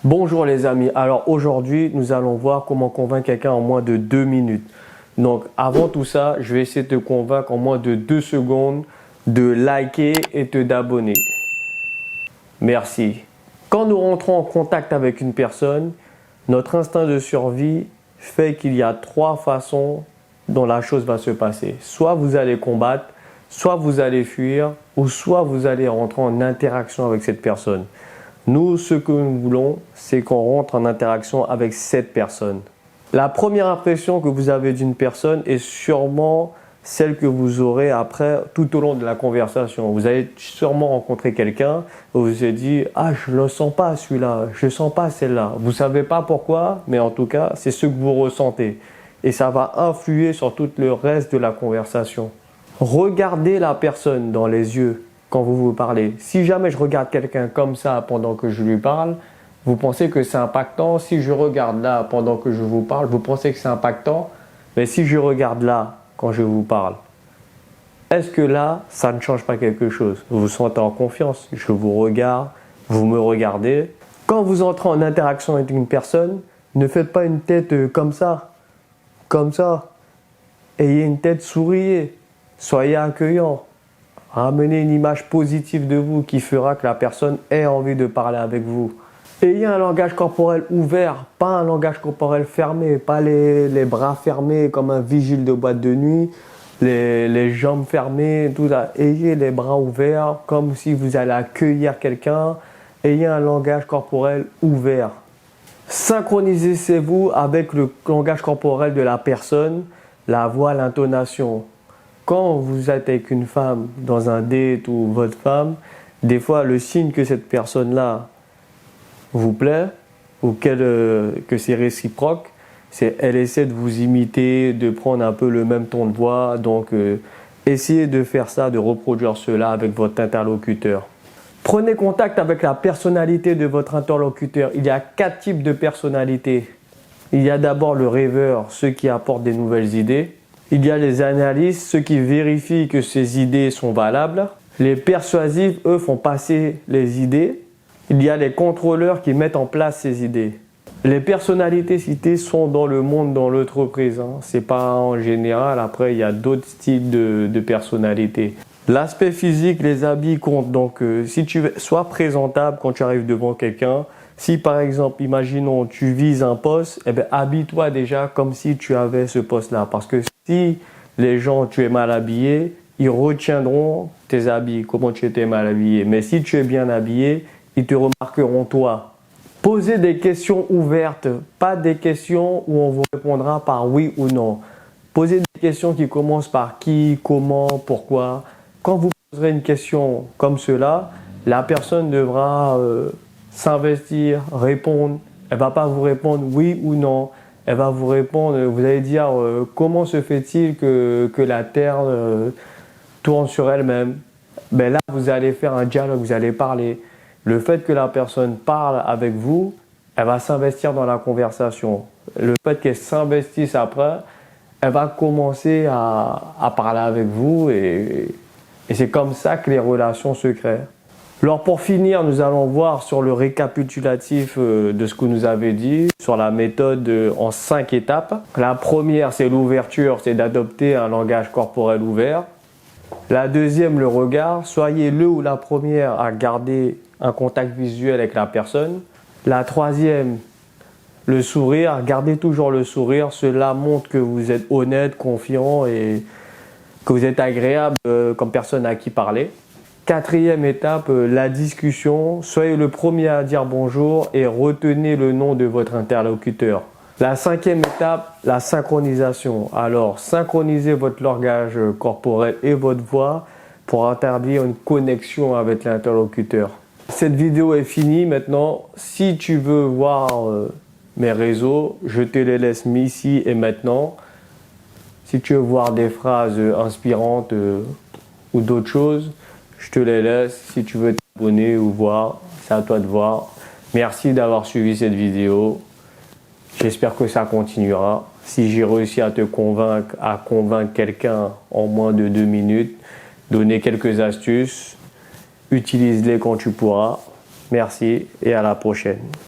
Bonjour les amis, alors aujourd'hui nous allons voir comment convaincre quelqu'un en moins de 2 minutes. Donc avant tout ça, je vais essayer de te convaincre en moins de 2 secondes de liker et d'abonner. Merci. Quand nous rentrons en contact avec une personne, notre instinct de survie fait qu'il y a 3 façons dont la chose va se passer. Soit vous allez combattre, soit vous allez fuir, ou soit vous allez rentrer en interaction avec cette personne. Nous, ce que nous voulons, c'est qu'on rentre en interaction avec cette personne. La première impression que vous avez d'une personne est sûrement celle que vous aurez après tout au long de la conversation. Vous allez sûrement rencontrer quelqu'un et vous vous êtes dit « Ah, je ne le sens pas celui-là, je ne sens pas celle-là ». Vous ne savez pas pourquoi, mais en tout cas, c'est ce que vous ressentez. Et ça va influer sur tout le reste de la conversation. Regardez la personne dans les yeux quand vous vous parlez. Si jamais je regarde quelqu'un comme ça pendant que je lui parle, vous pensez que c'est impactant. Si je regarde là pendant que je vous parle, vous pensez que c'est impactant. Mais si je regarde là quand je vous parle, est-ce que là, ça ne change pas quelque chose? Vous vous sentez en confiance, je vous regarde, vous me regardez. Quand vous entrez en interaction avec une personne, ne faites pas une tête comme ça. Ayez une tête souriez, soyez accueillant. Ramenez une image positive de vous qui fera que la personne ait envie de parler avec vous. Ayez un langage corporel ouvert, pas un langage corporel fermé, pas les bras fermés comme un vigile de boîte de nuit, les jambes fermées, tout ça. Ayez les bras ouverts comme si vous allez accueillir quelqu'un. Ayez un langage corporel ouvert. Synchronisez-vous avec le langage corporel de la personne, la voix, l'intonation. Quand vous êtes avec une femme dans un date ou votre femme, des fois le signe que cette personne-là vous plaît ou que c'est réciproque, c'est qu'elle essaie de vous imiter, de prendre un peu le même ton de voix. Donc essayez de faire ça, de reproduire cela avec votre interlocuteur. Prenez contact avec la personnalité de votre interlocuteur. Il y a 4 types de personnalités. Il y a d'abord le rêveur, ceux qui apportent des nouvelles idées. Il y a les analystes, ceux qui vérifient que ces idées sont valables. Les persuasifs, eux, font passer les idées. Il y a les contrôleurs qui mettent en place ces idées. Les personnalités citées sont dans le monde, dans l'entreprise. Ce n'est pas en général. Après, il y a d'autres styles de personnalités. L'aspect physique, les habits comptent. Donc, si tu sois présentable quand tu arrives devant quelqu'un. Si par exemple, imaginons, tu vises un poste, eh bien, habille-toi déjà comme si tu avais ce poste-là. Parce que si les gens, tu es mal habillé, ils retiendront tes habits, comment tu étais mal habillé. Mais si tu es bien habillé, ils te remarqueront toi. Posez des questions ouvertes, pas des questions où on vous répondra par oui ou non. Posez des questions qui commencent par qui, comment, pourquoi. Quand vous poserez une question comme cela, la personne devra s'investir, répondre. Elle ne va pas vous répondre oui ou non. Elle va vous répondre, vous allez dire comment se fait-il que la Terre tourne sur elle-même. Ben là, vous allez faire un dialogue, vous allez parler. Le fait que la personne parle avec vous, elle va s'investir dans la conversation. Le fait qu'elle s'investisse après, elle va commencer à parler avec vous et c'est comme ça que les relations se créent. Alors pour finir, nous allons voir sur le récapitulatif de ce que nous avait dit, sur la méthode en 5 étapes. La première, c'est l'ouverture, c'est d'adopter un langage corporel ouvert. La deuxième, le regard. Soyez le ou la première à garder un contact visuel avec la personne. La troisième, le sourire. Gardez toujours le sourire. Cela montre que vous êtes honnête, confiant et que vous êtes agréable comme personne à qui parler. Quatrième étape, la discussion. Soyez le premier à dire bonjour et retenez le nom de votre interlocuteur. La cinquième étape, la synchronisation. Alors, synchronisez votre langage corporel et votre voix pour établir une connexion avec l'interlocuteur. Cette vidéo est finie maintenant. Si tu veux voir mes réseaux, je te les laisse ici et maintenant. Si tu veux voir des phrases inspirantes ou d'autres choses, je te les laisse. Si tu veux t'abonner ou voir, c'est à toi de voir. Merci d'avoir suivi cette vidéo. J'espère que ça continuera. Si j'ai réussi à te convaincre, à convaincre quelqu'un en moins de 2 minutes, donner quelques astuces, utilise-les quand tu pourras. Merci et à la prochaine.